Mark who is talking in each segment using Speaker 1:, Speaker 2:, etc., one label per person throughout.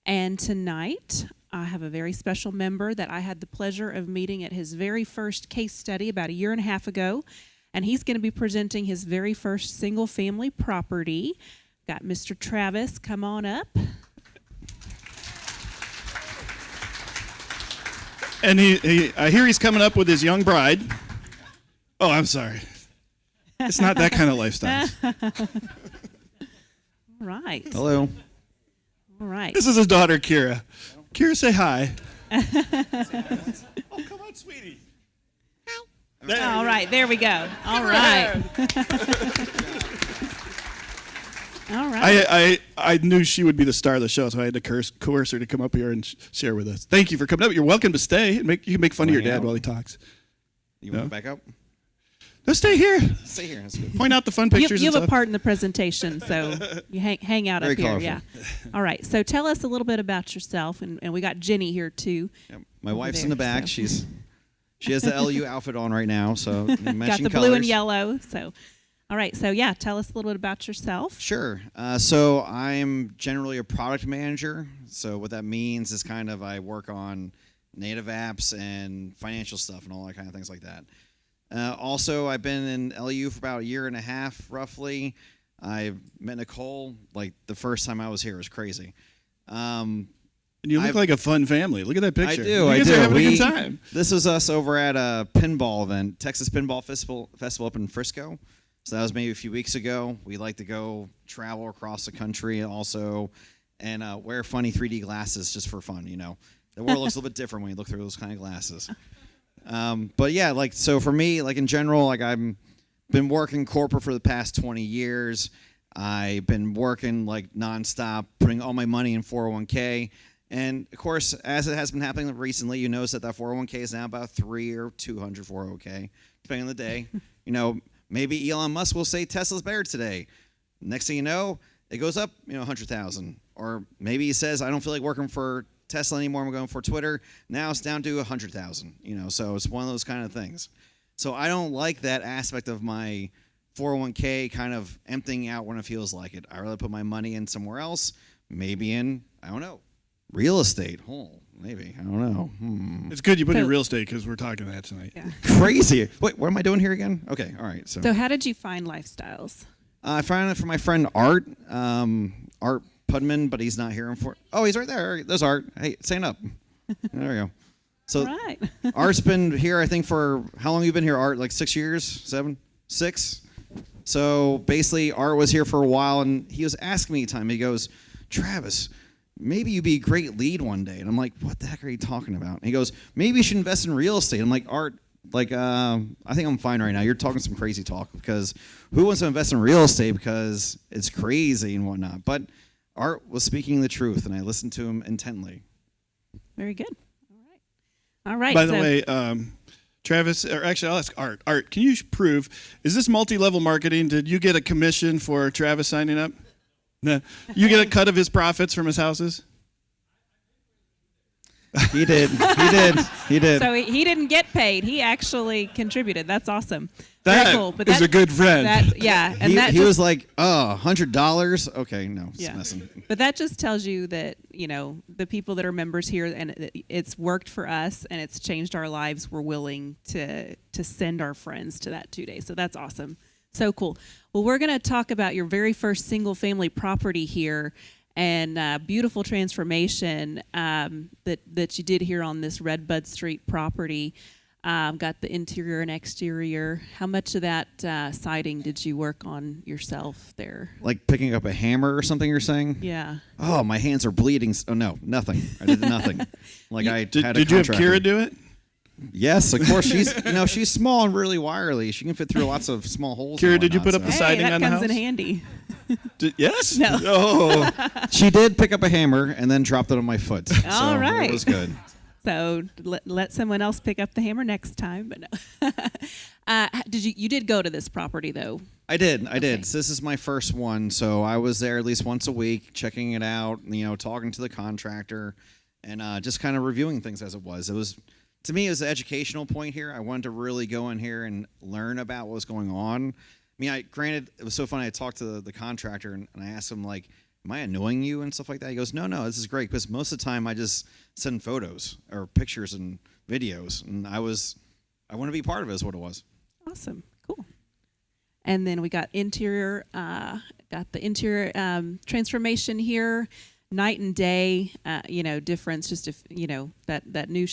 Speaker 1: And tonight, I have a very special member that I had the pleasure of meeting at his very first case study about a year and a half ago. And he's going to be presenting his very first single-family property. Got Mr. Travis, come on up.
Speaker 2: And I hear he's coming up with his young bride. Oh, I'm sorry. It's not that kind of lifestyle.
Speaker 1: All right.
Speaker 3: Hello.
Speaker 1: All right.
Speaker 2: This is his daughter, Kira. Kira, say hi. Oh, come on, sweetie.
Speaker 1: All right, there we go. All right. All right.
Speaker 2: I knew she would be the star of the show, so I had to coerce her to come up here and share with us. Thank you for coming up. You're welcome to stay. You can make fun of your dad while he talks.
Speaker 3: You want to back up?
Speaker 2: No, stay here.
Speaker 3: Stay here. That's good.
Speaker 2: Point out the fun pictures.
Speaker 1: You
Speaker 2: and
Speaker 1: have a
Speaker 2: stuff.
Speaker 1: part in the presentation, so you hang out
Speaker 3: Very
Speaker 1: up here.
Speaker 3: colorful.
Speaker 1: Yeah. All right. So tell us a little bit about yourself, and we got Jinny here too.
Speaker 3: Yep. My wife's
Speaker 1: there,
Speaker 3: in the back.
Speaker 1: so.
Speaker 3: She has the LU outfit on right now, so
Speaker 1: Got the
Speaker 3: matching
Speaker 1: blue and
Speaker 3: colors.
Speaker 1: yellow. So, all right. So yeah, tell us a little bit about yourself.
Speaker 3: Sure. So I'm generally a product manager. So what that means is kind of I work on native apps and financial stuff and all that kind of things like that. Also, I've been in LU for about a year and a half, roughly. I met Nicole, like, the first time I was here. It was crazy.
Speaker 2: And you look like a fun family. Look at that picture.
Speaker 3: I do.
Speaker 2: You guys are having a good time.
Speaker 3: This was us over at a pinball event, Texas Pinball Festival up in Frisco. So that was maybe a few weeks ago. We like to go travel across the country also and wear funny 3D glasses just for fun, you know. The world looks a little bit different when you look through those kind of glasses. But yeah, like, so for me, like in general, like I've been working corporate for the past 20 years. I've been working like nonstop, putting all my money in 401k. And of course, as it has been happening recently, you notice that 401k is now about 3 or 200 401k, depending on the day. You know, maybe Elon Musk will say Tesla's better today. Next thing you know, it goes up, 100,000. Or maybe he says, I don't feel like working for Tesla anymore, I'm going for Twitter. Now it's down to 100,000, so it's one of those kind of things. So I don't like that aspect of my 401k kind of emptying out when it feels like it. I rather put my money in somewhere else, maybe in, I don't know, real estate. Maybe, I don't know.
Speaker 2: It's good you put in real estate because we're talking that tonight.
Speaker 1: Yeah.
Speaker 3: Crazy. Wait, what am I doing here again? Okay, all right.
Speaker 1: So how did you find Lifestyles?
Speaker 3: I found it from my friend Art. Art Pudman, but he's not here. Oh, he's right there. There's Art. Hey, stand up. There we go. So
Speaker 1: right.
Speaker 3: Art's been here, I think, for how long have you been here, Art? Like 6 years? 7? 6? So basically, Art was here for a while, and he was asking me time. He goes, Travis, maybe you'd be a great lead one day. And I'm like, what the heck are you talking about? And he goes, maybe you should invest in real estate. I'm like, Art, I think I'm fine right now. You're talking some crazy talk because who wants to invest in real estate because it's crazy and whatnot. But Art was speaking the truth, and I listened to him intently.
Speaker 1: Very good. All right.
Speaker 2: By the way, Travis, or actually, I'll ask Art. Art, can you prove, is this multi-level marketing? Did you get a commission for Travis signing up? No. You get a cut of his profits from his houses?
Speaker 3: He did. He did.
Speaker 1: So he didn't get paid. He actually contributed. That's awesome.
Speaker 2: That
Speaker 1: Very cool. But
Speaker 2: is a good friend.
Speaker 1: And
Speaker 3: he was like, $100? Okay, no, it's messing.
Speaker 1: But that just tells you that, the people that are members here, and it's worked for us, and it's changed our lives. We're willing to send our friends to that 2 days. So that's awesome. So cool. Well, we're going to talk about your very first single-family property here, and beautiful transformation that you did here on this Redbud Street property. Got the interior and exterior. How much of that siding did you work on yourself there?
Speaker 3: Like picking up a hammer or something, you're saying?
Speaker 1: Yeah.
Speaker 3: Oh, my hands are bleeding. Oh, no, nothing. I did nothing.
Speaker 2: Did you have Kira do it?
Speaker 3: Yes, of course. She's small and really wiry. She can fit through lots of small holes.
Speaker 2: Kira, did you put up the siding
Speaker 1: that
Speaker 2: on the house?
Speaker 1: comes in handy.
Speaker 2: Yes?
Speaker 1: No.
Speaker 2: Oh.
Speaker 3: She did pick up a hammer and then dropped it on my foot.
Speaker 1: All right.
Speaker 3: It was good.
Speaker 1: So let someone else pick up the hammer next time. But no. You did go to this property though?
Speaker 3: I did. So this is my first one. So I was there at least once a week, checking it out. Talking to the contractor, and just kind of reviewing things as it was. To me, it was an educational point here. I wanted to really go in here and learn about what was going on. mean, granted, it was so funny. I talked to the contractor and I asked him like, "Am I annoying you and stuff like that?" He goes, "No, this is great because most of the time I just send photos or pictures and videos, and I want to be part of it." Is what it was.
Speaker 1: Awesome. Cool. And then we got interior, transformation here, night and day, difference. Just if that new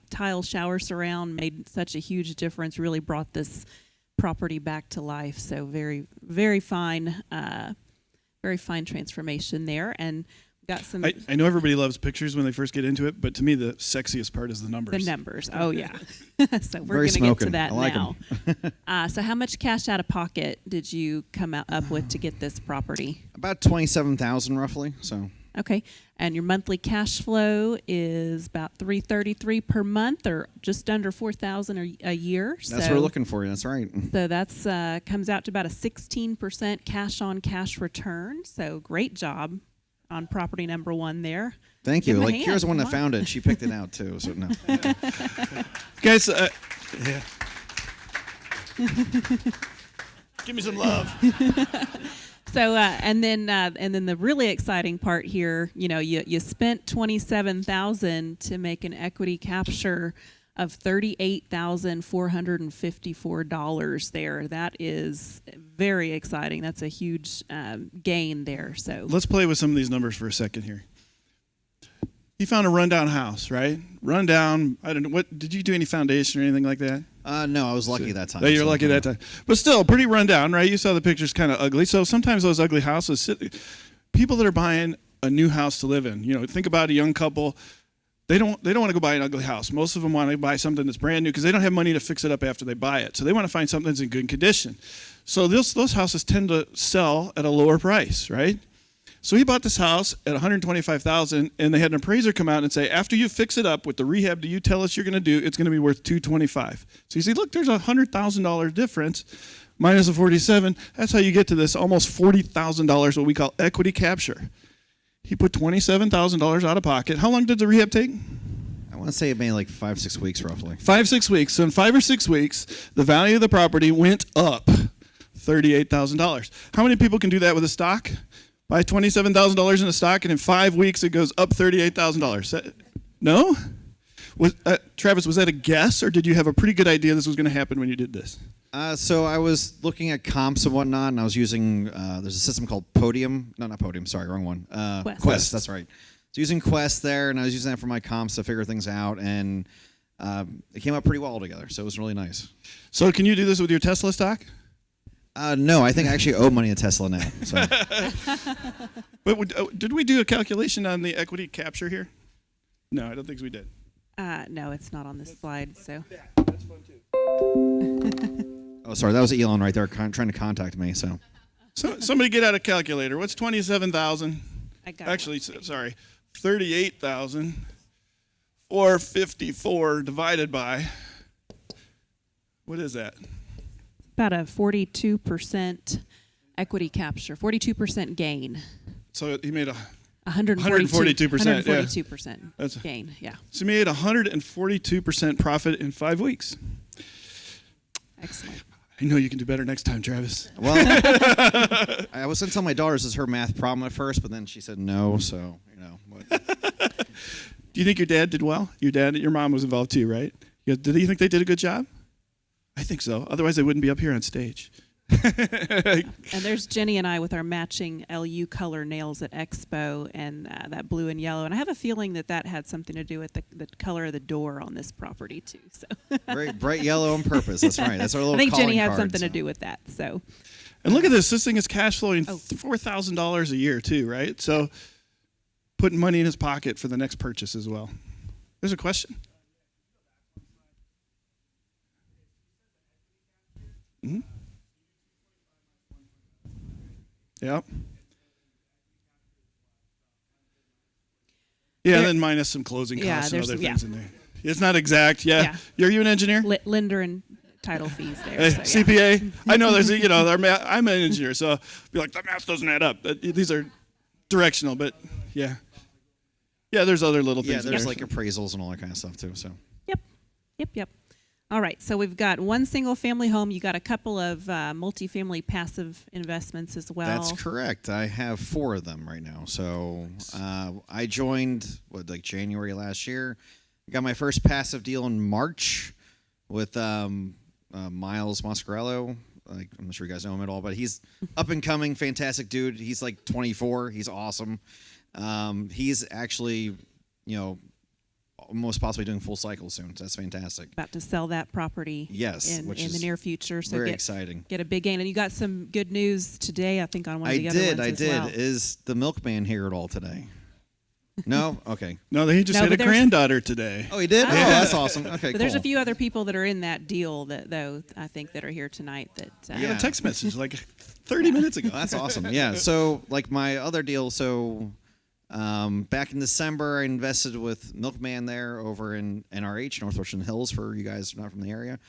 Speaker 1: tile shower surround made such a huge difference. Really brought this property back to life. So very, very fine transformation there. And got some.
Speaker 2: I know everybody loves pictures when they first get into it, but to me the sexiest part is the numbers.
Speaker 1: The numbers. Oh yeah. So we're
Speaker 3: Very
Speaker 1: going to get to
Speaker 3: smoking.
Speaker 1: that
Speaker 3: I like
Speaker 1: now. So how much cash out of pocket did you come up with to get this property?
Speaker 3: About 27,000 roughly. So.
Speaker 1: Okay. And your monthly cash flow is about $333 per month, or just under $4,000 a year.
Speaker 3: That's what we're looking for. That's right.
Speaker 1: So that's comes out to about a 16% cash on cash return. So great job on property number 1 there.
Speaker 3: Thank
Speaker 1: Give
Speaker 3: you.
Speaker 1: him a
Speaker 3: Like,
Speaker 1: hand.
Speaker 3: Kira's the one that
Speaker 1: Come on.
Speaker 3: found it. She picked it out too. So no.
Speaker 2: Guys, yeah. Give me some love.
Speaker 1: So and then the really exciting part here, you spent $27,000 to make an equity capture of $38,454 there. That is very exciting. That's a huge gain there. So
Speaker 2: Let's play with some of these numbers for a second here. You found a rundown house, right? Rundown. I don't know. What did you do? Any foundation or anything like that?
Speaker 3: No, I was lucky that time.
Speaker 2: Oh, you're
Speaker 3: so,
Speaker 2: lucky that time. But still, pretty rundown, right? You saw the pictures, kind of ugly. So sometimes those ugly houses, people that are buying a new house to live in. Think about a young couple. They don't want to go buy an ugly house. Most of them want to buy something that's brand new because they don't have money to fix it up after they buy it. So they want to find something that's in good condition. So those houses tend to sell at a lower price, right? So he bought this house at $125,000, and they had an appraiser come out and say, after you fix it up with the rehab that you tell us you're going to do, it's going to be worth $225,000. So you see, look, there's a $100,000 difference minus a $47,000. That's how you get to this almost $40,000, what we call equity capture. He put $27,000 out of pocket. How long did the rehab take?
Speaker 3: I want to say it made like 5-6 weeks roughly.
Speaker 2: 5-6 weeks. So in 5 or 6 weeks, the value of the property went up $38,000. How many people can do that with a stock? Buy $27,000 in a stock, and in 5 weeks it goes up $38,000. No? Travis, was that a guess, or did you have a pretty good idea this was going to happen when you did this?
Speaker 3: So I was looking at comps and whatnot, and I was using there's a system called Podium. No, not Podium. Sorry, wrong one. Quest. That's right. So using Quest there, and I was using that for my comps to figure things out, and it came out pretty well together. So it was really nice.
Speaker 2: So can you do this with your Tesla stock?
Speaker 3: No, I think I actually owe money to Tesla now. So.
Speaker 2: But did we do a calculation on the equity capture here? No, I don't think we did.
Speaker 1: no, it's not on this slide. So
Speaker 2: That's fun too.
Speaker 3: Oh, sorry, that was Elon right there trying to contact me. So
Speaker 2: Somebody get out a calculator. What's 27,000?
Speaker 1: I got
Speaker 2: Actually, sorry, 38,454 divided by. What is that?
Speaker 1: about a 42% equity capture, 42% gain.
Speaker 2: So he made
Speaker 1: 142%. 142%
Speaker 2: That's-
Speaker 1: gain, yeah.
Speaker 2: So he made 142% profit in 5 weeks.
Speaker 1: Excellent.
Speaker 2: I know you can do better next time, Travis.
Speaker 3: well, I was going to tell my daughter this is her math problem at first, but then she said no. So
Speaker 2: Do you think your dad did well? Your mom was involved too, right? Did you think they did a good job? I think so. Otherwise, they wouldn't be up here on stage.
Speaker 1: And there's Jinny and I with our matching LU color nails at Expo, and that blue and yellow. And I have a feeling that had something to do with the color of the door on this property too. So
Speaker 3: very bright yellow on purpose. That's right. That's our little.
Speaker 1: I think Jinny
Speaker 3: calling
Speaker 1: had
Speaker 3: card,
Speaker 1: something to
Speaker 3: so.
Speaker 1: do with that. So.
Speaker 2: And look at this. This thing is cash flowing
Speaker 1: Oh.
Speaker 2: $4,000 a year too, right? So putting money in his pocket for the next purchase as well. There's a question. Mm-hmm. Yep. Yeah, then minus some closing
Speaker 1: Yeah,
Speaker 2: costs and
Speaker 1: there's
Speaker 2: other
Speaker 1: some- yeah.
Speaker 2: things in there. It's not exact. Yeah.
Speaker 1: Yeah.
Speaker 2: Are you an engineer?
Speaker 1: Lender and title fees there.
Speaker 2: Hey,
Speaker 1: so, yeah.
Speaker 2: CPA. I know there's I'm an engineer, so I'll be like, the math doesn't add up. These are directional, but yeah. Yeah, there's other little things.
Speaker 3: Yeah, there's
Speaker 2: in
Speaker 3: like
Speaker 2: there.
Speaker 3: appraisals and all that kind of stuff too. So
Speaker 1: Yep. All right, so we've got one single-family home. You got a couple of multifamily passive investments as well.
Speaker 3: That's correct. I have 4 of them right now. So I joined January last year. I got my first passive deal in March with Miles Mascarello. I'm not sure you guys know him at all, but he's up and coming, fantastic dude. He's like 24. He's awesome. He's actually, most possibly doing full cycle soon. So that's fantastic.
Speaker 1: About to sell that property.
Speaker 3: Yes,
Speaker 1: in the
Speaker 3: which
Speaker 1: near future. So
Speaker 3: very exciting.
Speaker 1: Get a big gain, and you got some good news today. I think on one of the other ones as well.
Speaker 3: I did. Is the milkman here at all today? No? Okay.
Speaker 2: No, he just had a granddaughter today.
Speaker 3: Oh, he did?
Speaker 1: Oh.
Speaker 3: Oh, that's awesome. Okay,
Speaker 1: But there's a few other people that are in that deal that are here tonight that
Speaker 2: I got a text message like 30 minutes ago.
Speaker 3: That's awesome. Yeah. So like my other deal, back in December I invested with Milkman there over in NRH, North Richland Hills, for you guys not from the area.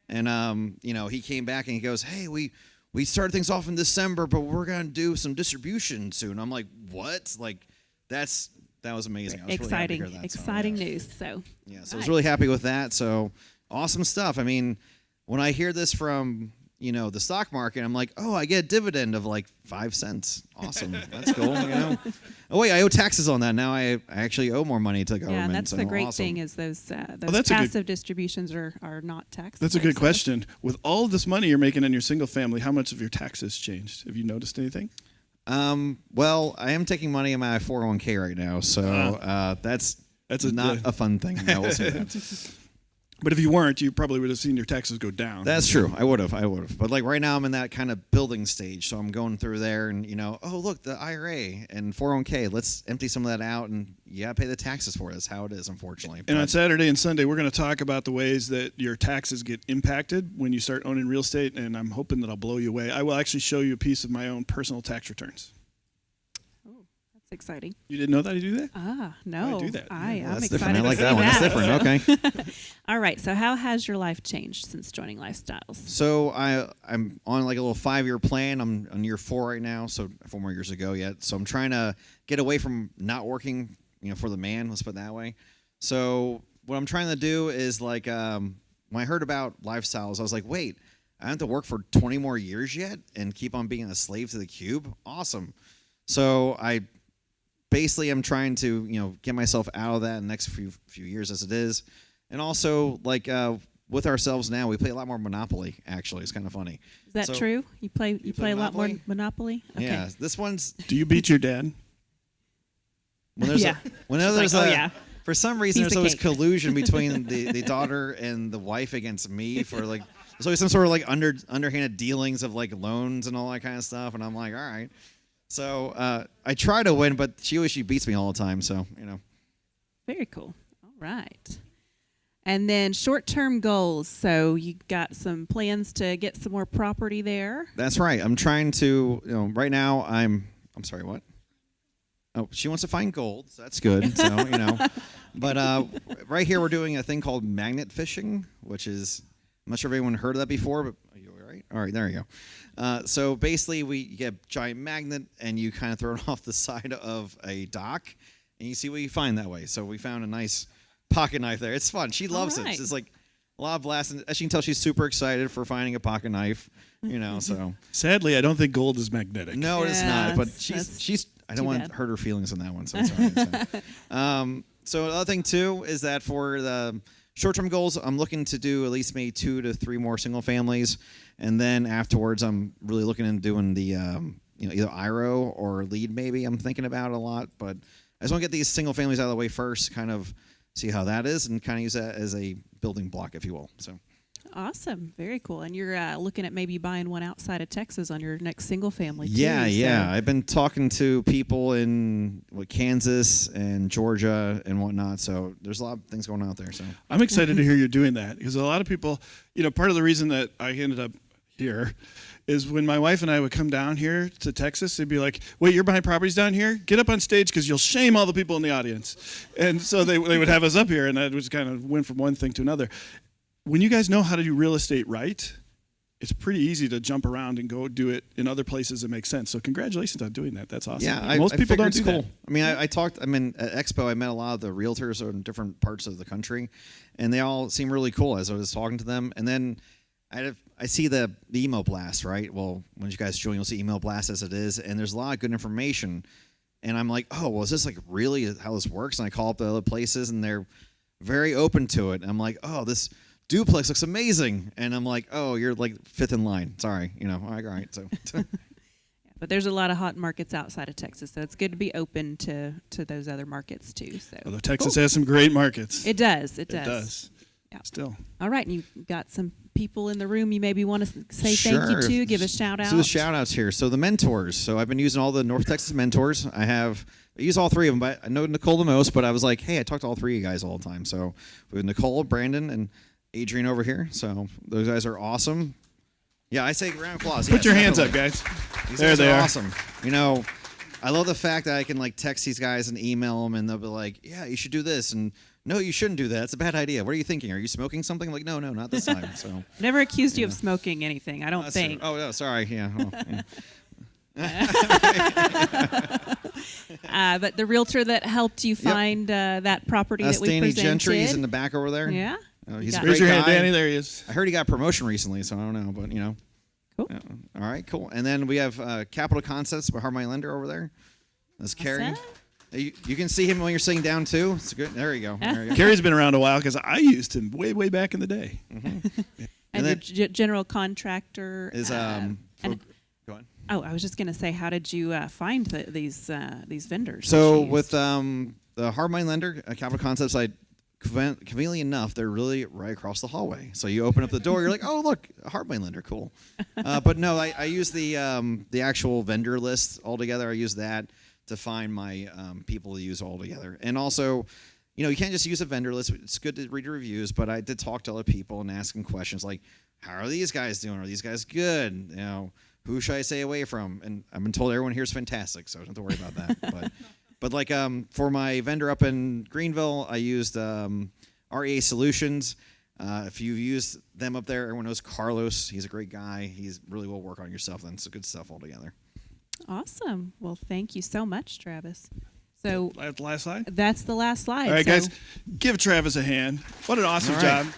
Speaker 3: And he came back and he goes, "Hey, we started things off in December, but we're gonna do some distribution soon." I'm like, "What?" Like that was amazing. I was
Speaker 1: exciting,
Speaker 3: really happy to hear that.
Speaker 1: exciting news. So
Speaker 3: I
Speaker 1: nice.
Speaker 3: was really happy with that. So awesome stuff. I mean, when I hear this from the stock market, I'm like, oh, I get a dividend of like 5 cents. Awesome, that's cool. Oh wait, I owe taxes on that now. I actually owe more money to government.
Speaker 1: Yeah, and that's the great
Speaker 3: awesome.
Speaker 1: thing is those
Speaker 2: that's
Speaker 1: passive distributions are not taxed.
Speaker 2: That's a good question. With all this money you're making in your single family, how much of your taxes changed? Have you noticed anything?
Speaker 3: Well, I am taking money in my 401k right now, so that's not a fun thing. I will say that.
Speaker 2: But if you weren't, you probably would have seen your taxes go down.
Speaker 3: That's true. I would have. But like right now, I'm in that kind of building stage, so I'm going through there, and oh look, the IRA and 401k. Let's empty some of that out, and you gotta pay the taxes for it. That's how it is, unfortunately.
Speaker 2: And on Saturday and Sunday, we're going to talk about the ways that your taxes get impacted when you start owning real estate, and I'm hoping that I'll blow you away. I will actually show you a piece of my own personal tax returns.
Speaker 1: That's exciting.
Speaker 2: You didn't know that I do that?
Speaker 1: No.
Speaker 2: I do that.
Speaker 1: I'm
Speaker 3: that's
Speaker 1: excited.
Speaker 3: different. I like
Speaker 1: to
Speaker 3: that
Speaker 1: see
Speaker 3: one. That's different. Okay.
Speaker 1: All right. So how has your life changed since joining Lifestyles?
Speaker 3: So I'm on like a little 5-year plan. I'm on year 4 right now, so 4 more years to go yet. So I'm trying to get away from not working, for the man. Let's put it that way. So what I'm trying to do is like when I heard about Lifestyles, I was like, wait, I have to work for 20 more years yet and keep on being a slave to the cube? Awesome. So I basically am trying to get myself out of that in the next few years as it is, and also like with ourselves now we play a lot more Monopoly. Actually, it's kind of funny.
Speaker 1: Is that true? You play a lot more Monopoly? Okay.
Speaker 3: Yeah, this one's.
Speaker 2: Do you beat your dad?
Speaker 3: When there's for some reason
Speaker 1: Piece
Speaker 3: there's
Speaker 1: of
Speaker 3: always
Speaker 1: cake.
Speaker 3: collusion between the daughter and the wife against me for like there's always some sort of like underhanded dealings of like loans and all that kind of stuff, and I'm like, all right. So I try to win, but she beats me all the time. So
Speaker 1: Very cool. All right. And then short-term goals. So you got some plans to get some more property there.
Speaker 3: That's right. I'm trying to. Right now I'm sorry. What? Oh, she wants to find gold. So that's good. So but right here we're doing a thing called magnet fishing, which is I'm not sure if anyone heard of that before, but are you all right? All right, there you go. So basically, you get a giant magnet, and you kind of throw it off the side of a dock, and you see what you find that way. So we found a nice pocket knife there. It's fun. She loves it. It's like a lot of blasts. And as you can tell, she's super excited for finding a pocket knife. So
Speaker 2: Sadly, I don't think gold is magnetic.
Speaker 3: no, it is not. But she's. I don't want
Speaker 1: bad.
Speaker 3: to hurt her feelings on that one. So it's all right. So another thing too is that for the short-term goals, I'm looking to do at least maybe 2 to 3 more single families, and then afterwards, I'm really looking into doing the either IRO or lead. Maybe I'm thinking about it a lot, but I just want to get these single families out of the way first, kind of see how that is, and kind of use that as a building block, if you will. So.
Speaker 1: Awesome. Very cool. And you're looking at maybe buying one outside of Texas on your next single family, too.
Speaker 3: Yeah. I've been talking to people in Kansas and Georgia and whatnot, so there's a lot of things going on out there. So
Speaker 2: I'm excited to hear you're doing that because a lot of people, part of the reason that I ended up here is when my wife and I would come down here to Texas, they'd be like, wait, you're buying properties down here? Get up on stage because you'll shame all the people in the audience. And so they would have us up here, and that was kind of went from one thing to another. When you guys know how to do real estate right, it's pretty easy to jump around and go do it in other places that make sense. So congratulations on doing that. That's awesome.
Speaker 3: Yeah,
Speaker 2: Most people don't
Speaker 3: it's
Speaker 2: do
Speaker 3: cool.
Speaker 2: that.
Speaker 3: I mean, I talked. I mean, at Expo, I met a lot of the realtors in different parts of the country, and they all seem really cool as I was talking to them. And then I see the email blast, right? Well, when you guys join, you'll see email blast as it is, and there's a lot of good information. And I'm like, oh, well, is this like really how this works? And I call up the other places, and they're very open to it. And I'm like, oh, this duplex looks amazing. And I'm like, oh, you're like fifth in line. Sorry, all right. So,
Speaker 1: But there's a lot of hot markets outside of Texas, so it's good to be open to those other markets too. So
Speaker 2: Although Texas has some great markets.
Speaker 1: It does.
Speaker 2: It does.
Speaker 1: Yeah.
Speaker 2: Still.
Speaker 1: All right, and you've got some people in the room you maybe want to say
Speaker 3: Sure.
Speaker 1: thank you to, give a shout out.
Speaker 3: So the shout outs here. So the mentors. So I've been using all the North Texas mentors. I use all three of them, but I know Nicole the most, but I was like, hey, I talk to all three of you guys all the time. So we have Nicole, Brandon, and Adrian over here. So those guys are awesome. Yeah, I say round of applause.
Speaker 2: Put your hands
Speaker 3: definitely.
Speaker 2: up, guys.
Speaker 3: These
Speaker 2: There
Speaker 3: guys
Speaker 2: they
Speaker 3: are
Speaker 2: are.
Speaker 3: awesome. I love the fact that I can like text these guys and email them, and they'll be like, yeah, you should do this, and no, you shouldn't do that. It's a bad idea. What are you thinking? Are you smoking something? Like, no, not this time. So
Speaker 1: Never accused you of smoking anything, I don't
Speaker 3: That's
Speaker 1: think.
Speaker 3: true. Oh, no, sorry. Yeah. Oh, yeah.
Speaker 1: But the realtor that helped you find that property
Speaker 3: That's
Speaker 1: that we
Speaker 3: Danny
Speaker 1: presented.
Speaker 3: Gentry. He's in the back over there.
Speaker 1: Yeah.
Speaker 3: He's a
Speaker 1: Got-
Speaker 3: great
Speaker 2: Raise your hand,
Speaker 3: guy.
Speaker 2: Danny. There he is.
Speaker 3: I heard he got a promotion recently, so I don't know, but
Speaker 1: Cool.
Speaker 3: Yeah. All right, cool. And then we have Capital Concepts by Hard Money Lender over there. That's Carrie.
Speaker 1: that?
Speaker 3: You can see him when you're sitting down too. It's good. There you go. There you go.
Speaker 2: Carrie's been around a while because I used him way back in the day.
Speaker 1: And
Speaker 3: And
Speaker 1: your
Speaker 3: then-
Speaker 1: general contractor
Speaker 3: Is
Speaker 1: and-
Speaker 3: go on.
Speaker 1: Oh, I was just going to say, how did you find these vendors?
Speaker 3: So
Speaker 1: that you
Speaker 3: with
Speaker 1: used?
Speaker 3: the Hard Money Lender, Capital Concepts, conveniently enough, they're really right across the hallway. So you open up the door, you're like, oh look, a Hard Money Lender, cool. But no, I use the actual vendor list altogether. I use that to find my people to use altogether, and also. You can't just use a vendor list. It's good to read the reviews, but I did talk to other people and ask them questions like, how are these guys doing? Are these guys good? Who should I stay away from? And I've been told everyone here is fantastic, so I don't have to worry about that. But like for my vendor up in Greenville, I used REA Solutions. If you've used them up there, everyone knows Carlos. He's a great guy. He's really will work on your stuff. Then it's good stuff altogether.
Speaker 1: Awesome. Well, thank you so much, Travis. So
Speaker 2: Last slide.
Speaker 1: that's the last slide.
Speaker 2: All right,
Speaker 1: So-
Speaker 2: guys, give Travis a hand. What an awesome
Speaker 3: All right.
Speaker 2: job.